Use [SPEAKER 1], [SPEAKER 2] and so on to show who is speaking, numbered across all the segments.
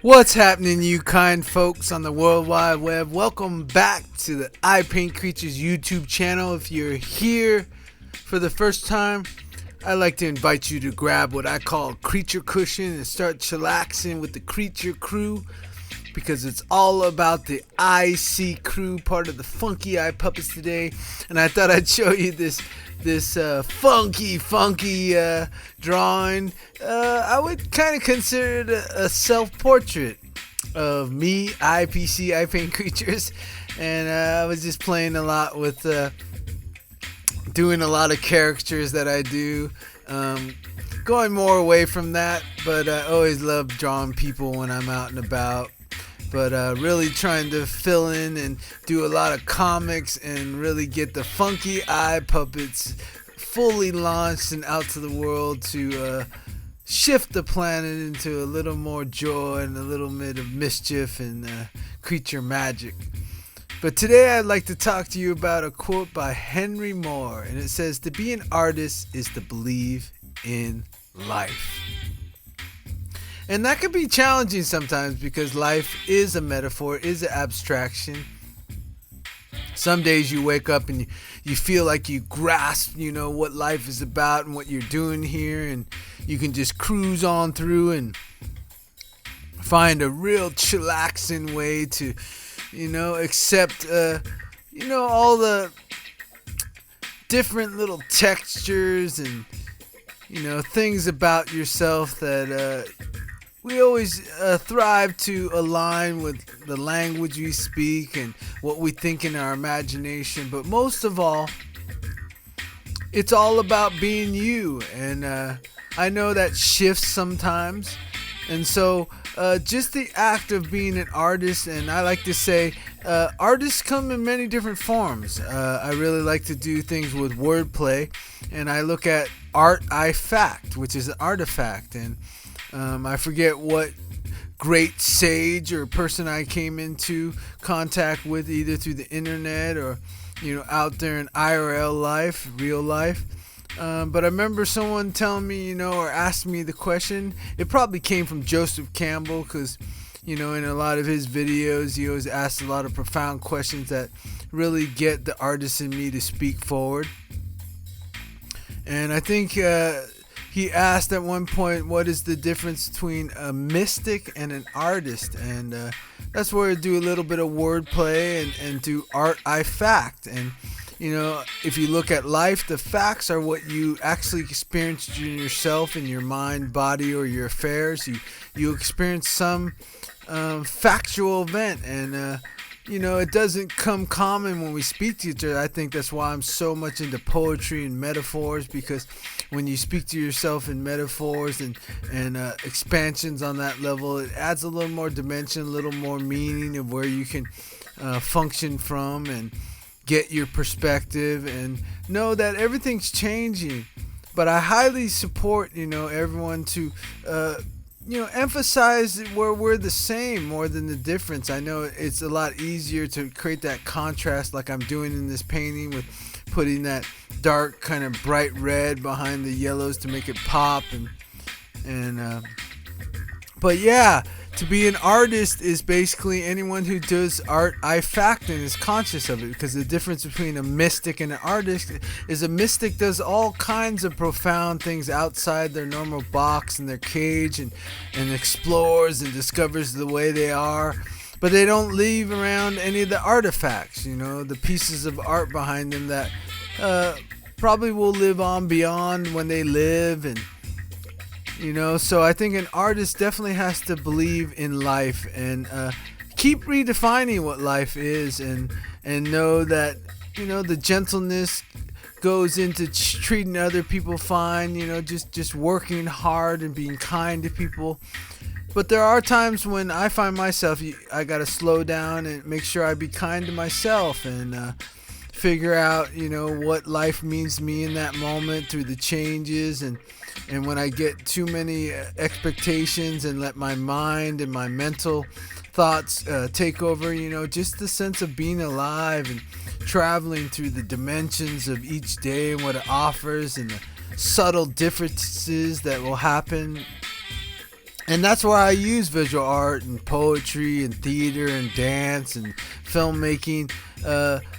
[SPEAKER 1] What's happening, you kind folks on the World Wide Web? Welcome back to the Ipaintcreatures YouTube channel. If you're here for the first time, I'd like to invite you to grab what I call a creature cushion and start chillaxing with the creature crew, because it's all about the IC crew, part of the Funky Eye Puppets today. And I thought I'd show you this funky drawing. I would kind of consider it a self-portrait of me, IPC Ipaintcreatures, and I was just playing a lot with doing a lot of caricatures that I do, going more away from that, but I always love drawing people when I'm out and about. But really trying to fill in and do a lot of comics and really get the Funky Eye Puppets fully launched and out to the world to shift the planet into a little more joy and a little bit of mischief and creature magic. But today I'd like to talk to you about a quote by Henry Moore, and it says, "To be an artist is to believe in life." And that can be challenging sometimes because life is a metaphor, is an abstraction. Some days you wake up and you feel like you grasp, what life is about and what you're doing here, and you can just cruise on through and find a real chillaxing way to, accept, all the different little textures and, things about yourself that we always thrive to align with the language we speak and what we think in our imagination. But most of all, it's all about being you. And I know that shifts sometimes. And so just the act of being an artist, and I like to say artists come in many different forms. I really like to do things with wordplay, and I look at artifact, which is an artifact. And I forget what great sage or person I came into contact with, either through the internet or, out there in IRL life, real life. But I remember someone telling me, or asking me the question. It probably came from Joseph Campbell, because, in a lot of his videos, he always asks a lot of profound questions that really get the artist in me to speak forward. And I think he asked at one point, what is the difference between a mystic and an artist? And that's where I do a little bit of wordplay and do artifact. And, if you look at life, the facts are what you actually experienced in yourself, in your mind, body, or your affairs. You experience some factual event, and it doesn't come common when we speak to each other. I think that's why I'm so much into poetry and metaphors, because when you speak to yourself in metaphors and expansions on that level, it adds a little more dimension, a little more meaning of where you can function from and get your perspective and know that everything's changing. But I highly support, everyone to emphasize where we're the same more than the difference. I know it's a lot easier to create that contrast like I'm doing in this painting, with putting that dark kind of bright red behind the yellows to make it pop. But yeah, to be an artist is basically anyone who does artifact and is conscious of it, because the difference between a mystic and an artist is a mystic does all kinds of profound things outside their normal box and their cage, and explores and discovers the way they are, but they don't leave around any of the artifacts, the pieces of art behind them that probably will live on beyond when they live. And so I think an artist definitely has to believe in life and keep redefining what life is, and know that, the gentleness goes into treating other people fine, just working hard and being kind to people. But there are times when I find myself, I got to slow down and make sure I be kind to myself, and figure out, what life means to me in that moment through the changes. And when I get too many expectations and let my mind and my mental thoughts take over, just the sense of being alive and traveling through the dimensions of each day and what it offers, and the subtle differences that will happen And that's why I use visual art and poetry and theater and dance and filmmaking.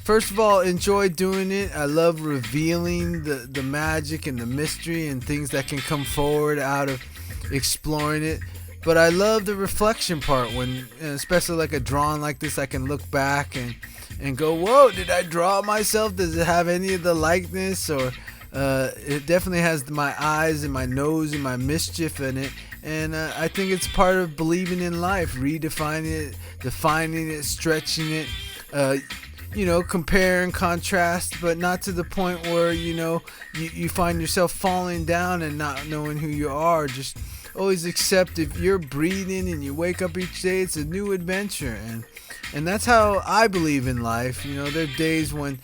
[SPEAKER 1] First of all, enjoy doing it. I love revealing the magic and the mystery and things that can come forward out of exploring it. But I love the reflection part when, especially like a drawing like this, I can look back and go, whoa, did I draw myself? Does it have any of the likeness? Or it definitely has my eyes and my nose and my mischief in it. And I think it's part of believing in life, redefining it, defining it, stretching it, compare and contrast, but not to the point where, you find yourself falling down and not knowing who you are. Just always accept if you're breathing and you wake up each day, it's a new adventure. And that's how I believe in life. There are days when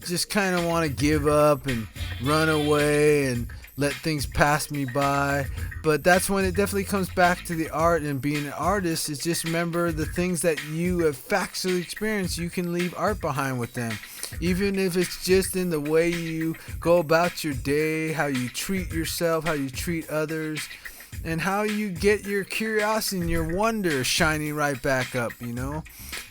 [SPEAKER 1] just kind of want to give up and run away and let things pass me by. But that's when it definitely comes back to the art, and being an artist is just remember the things that you have factually experienced. You can leave art behind with them. Even if it's just in the way you go about your day, how you treat yourself, how you treat others, and how you get your curiosity and your wonder shining right back up, And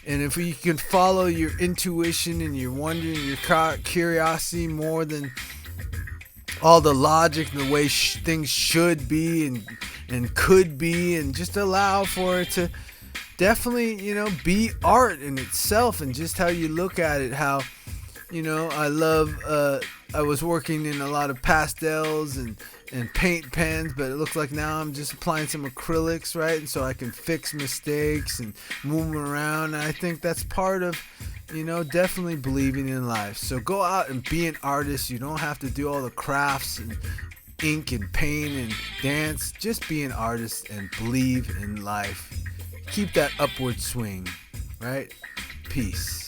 [SPEAKER 1] if you can follow your intuition and your wonder and your curiosity more than all the logic and the way things should be and could be, and just allow for it to definitely, be art in itself, and just how you look at it, how, I love, I was working in a lot of pastels and paint pens, but it looks like now I'm just applying some acrylics, right? And so I can fix mistakes and move them around. And I think that's part of, definitely believing in life. So go out and be an artist. You don't have to do all the crafts and ink and paint and dance. Just be an artist and believe in life. Keep that upward swing, right? Peace.